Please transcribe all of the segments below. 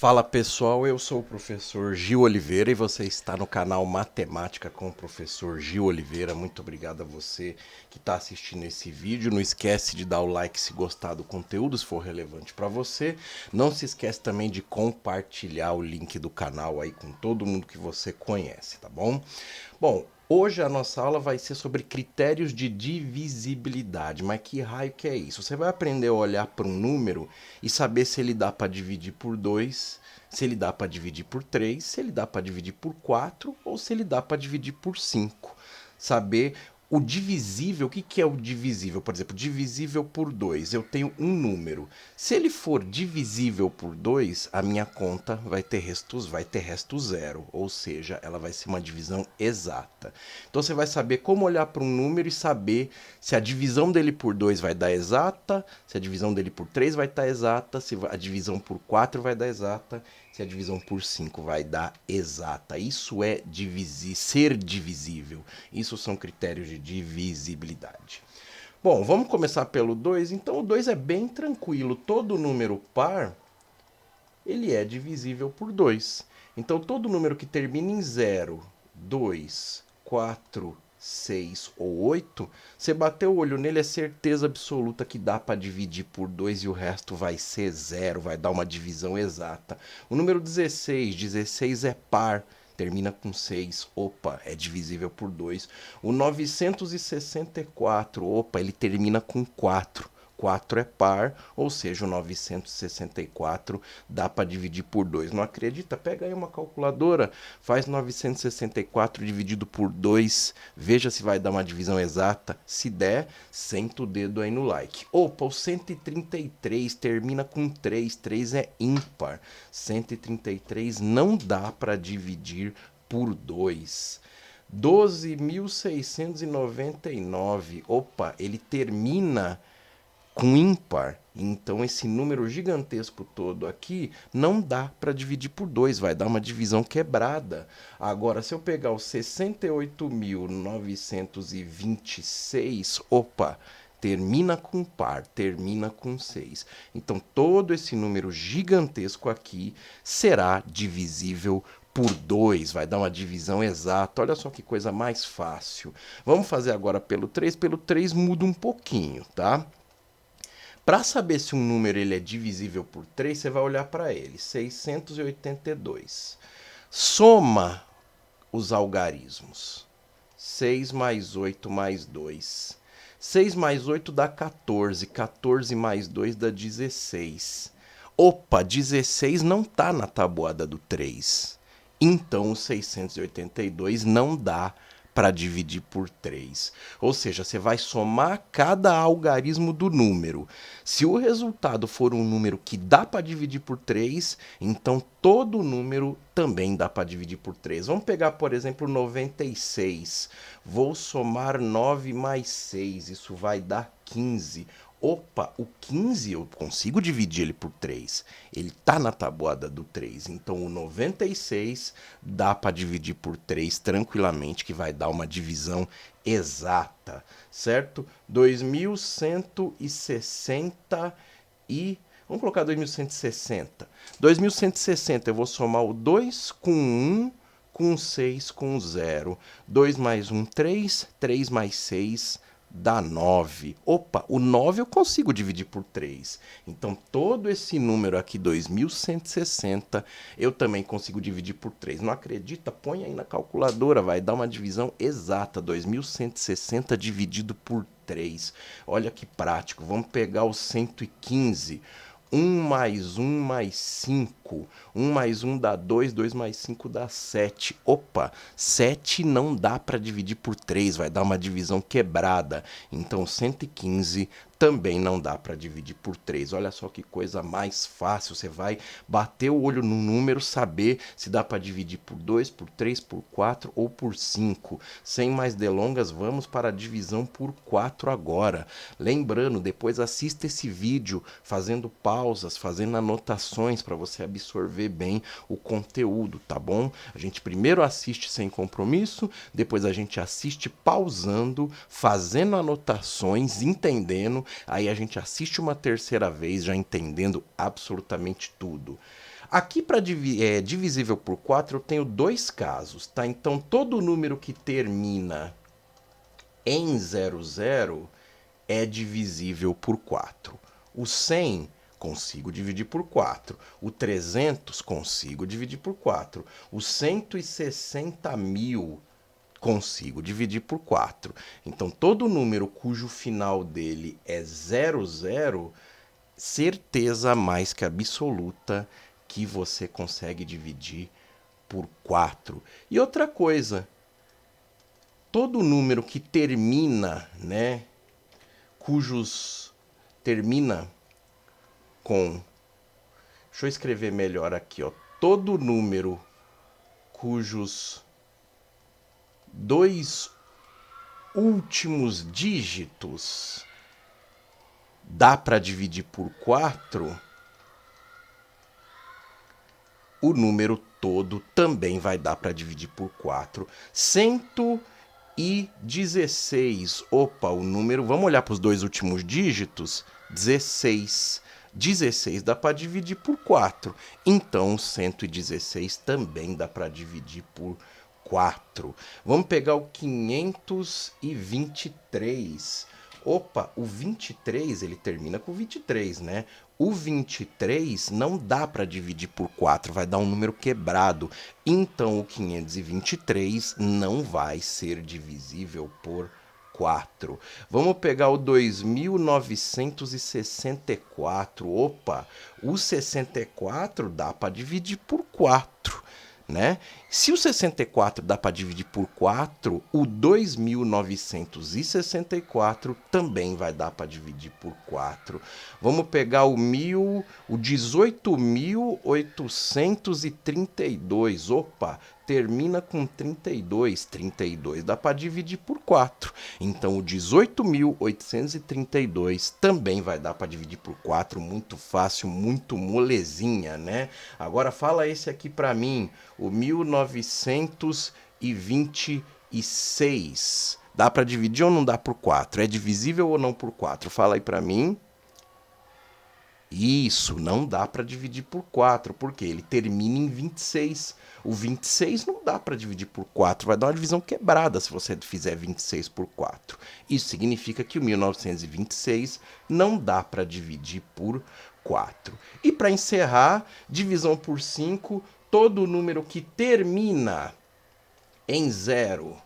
Fala pessoal, eu sou o professor Gil Oliveira e você está no canal Matemática com o professor Gil Oliveira. Muito obrigado a você que está assistindo esse vídeo. Não esquece de dar o like se gostar do conteúdo, se for relevante para você. Não se esquece também de compartilhar o link do canal aí com todo mundo que você conhece, tá bom? Bom, hoje a nossa aula vai ser sobre critérios de divisibilidade. Mas que raio que é isso? Você vai aprender a olhar para um número e saber se ele dá para dividir por 2, se ele dá para dividir por 3, se ele dá para dividir por 4 ou se ele dá para dividir por 5. Saber o divisível, o que que é o divisível? Por exemplo, divisível por 2. Eu tenho um número. Se ele for divisível por 2, a minha conta vai ter resto zero, ou seja, ela vai ser uma divisão exata. Então você vai saber como olhar para um número e saber se a divisão dele por 2 vai dar exata, se a divisão dele por 3 vai estar exata, se a divisão por 4 vai dar exata, se a divisão por 5 vai dar exata. Isso é ser divisível. Isso são critérios de divisibilidade. Bom, vamos começar pelo 2. Então o 2 é bem tranquilo. Todo número par, ele é divisível por 2. Então todo número que termina em 0, 2, 4, 6 ou 8, você bateu o olho nele, é certeza absoluta que dá para dividir por 2 e o resto vai ser zero, vai dar uma divisão exata. O número 16, 16 é par, termina com 6, opa, é divisível por 2. O 964, opa, ele termina com 4. 4 é par, ou seja, o 964 dá para dividir por 2. Não acredita? Pega aí uma calculadora, faz 964 dividido por 2, veja se vai dar uma divisão exata. Se der, senta o dedo aí no like. Opa, o 133 termina com 3, 3 é ímpar. 133 não dá para dividir por 2. 12.699, opa, ele termina com ímpar. Então esse número gigantesco todo aqui não dá para dividir por 2, vai dar uma divisão quebrada. Agora, se eu pegar o 68.926, opa, termina com par, termina com 6. Então todo esse número gigantesco aqui será divisível por 2, vai dar uma divisão exata. Olha só que coisa mais fácil. Vamos fazer agora pelo 3. Pelo 3 muda um pouquinho, tá? Para saber se um número ele é divisível por 3, você vai olhar para ele. 682. Soma os algarismos. 6 mais 8 mais 2. 6 mais 8 dá 14. 14 mais 2 dá 16. Opa, 16 não está na tabuada do 3. Então o 682 não dá para dividir por 3. Ou seja, você vai somar cada algarismo do número. Se o resultado for um número que dá para dividir por 3, então todo número também dá para dividir por 3. Vamos pegar, por exemplo, 96. Vou somar 9 mais 6, isso vai dar 15. Opa, o 15 eu consigo dividir ele por 3. Ele está na tabuada do 3. Então o 96 dá para dividir por 3 tranquilamente, que vai dar uma divisão exata, certo? 2160 e... Vamos colocar 2160. 2160 eu vou somar o 2 com 1, com 6 com 0. 2 mais 1, 3. 3 mais 6 dá 9. Opa, o 9 eu consigo dividir por 3. Então, todo esse número aqui, 2160, eu também consigo dividir por 3. Não acredita? Põe aí na calculadora, vai dar uma divisão exata. 2160 dividido por 3. Olha que prático. Vamos pegar o 115. 1 mais 1 mais 5. 1 mais 1 dá 2, 2 mais 5 dá 7. Opa, 7 não dá para dividir por 3, vai dar uma divisão quebrada. Então 115 também não dá para dividir por 3. Olha só que coisa mais fácil. Você vai bater o olho no número, saber se dá para dividir por 2, por 3, por 4 ou por 5. Sem mais delongas, vamos para a divisão por 4 agora. Lembrando, depois assista esse vídeo fazendo pausas, fazendo anotações para você absorver bem o conteúdo, tá bom? A gente primeiro assiste sem compromisso, depois a gente assiste pausando, fazendo anotações, entendendo. Aí a gente assiste uma terceira vez, já entendendo absolutamente tudo. Aqui para divisível por 4 eu tenho dois casos, tá? Então todo número que termina em 00 é divisível por 4. O 100 consigo dividir por 4. O 300 consigo dividir por 4. O 160.000 consigo dividir por 4. Então todo número cujo final dele é 00, certeza mais que absoluta que você consegue dividir por 4. E outra coisa, todo número que termina, né, termina com, deixa eu escrever melhor aqui, ó, todo número cujos dois últimos dígitos dá para dividir por 4, o número todo também vai dar para dividir por 4. 116. Opa, o número... Vamos olhar para os dois últimos dígitos? 16. 16 dá para dividir por 4. Então, 116 também dá para dividir por 4. Vamos pegar o 523. Opa, o 23, ele termina com 23, né? O 23 não dá para dividir por 4, vai dar um número quebrado. Então, o 523 não vai ser divisível por 4. Vamos pegar o 2964. Opa, o 64 dá para dividir por 4. Né? Se o 64 dá para dividir por 4, o 2964 também vai dar para dividir por 4. Vamos pegar o 18.832. Opa, termina com 32. 32 dá para dividir por 4. Então, o 18.832 também vai dar para dividir por 4. Muito fácil, muito molezinha, né? Agora, fala esse aqui para mim, o 1926. Dá para dividir ou não dá por 4? É divisível ou não por 4? Fala aí para mim. Isso, não dá para dividir por 4, porque ele termina em 26. O 26 não dá para dividir por 4, vai dar uma divisão quebrada se você fizer 26 por 4. Isso significa que o 1926 não dá para dividir por 4. E para encerrar, divisão por 5, todo número que termina em 0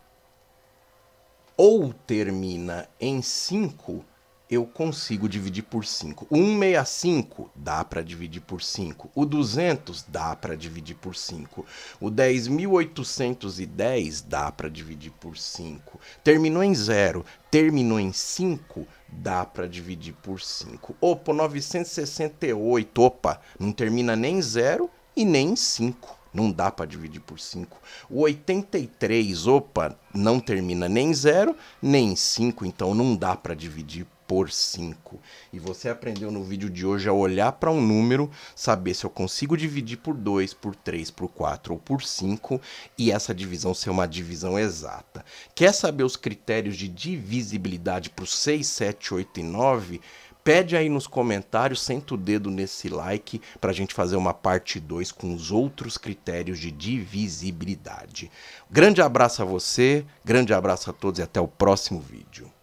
ou termina em 5, eu consigo dividir por 5. O 165 dá para dividir por 5. O 200 dá para dividir por 5. O 10.810 dá para dividir por 5. Terminou em 0, terminou em 5, dá para dividir por 5. Opa, 968, opa, não termina nem em 0 e nem em 5. Não dá para dividir por 5. O 83, opa, não termina nem em 0, nem em 5, então não dá para dividir por 5. E você aprendeu no vídeo de hoje a olhar para um número, saber se eu consigo dividir por 2, por 3, por 4 ou por 5, e essa divisão ser uma divisão exata. Quer saber os critérios de divisibilidade para os 6, 7, 8 e 9? Pede aí nos comentários, senta o dedo nesse like para a gente fazer uma parte 2 com os outros critérios de divisibilidade. Grande abraço a você, grande abraço a todos e até o próximo vídeo.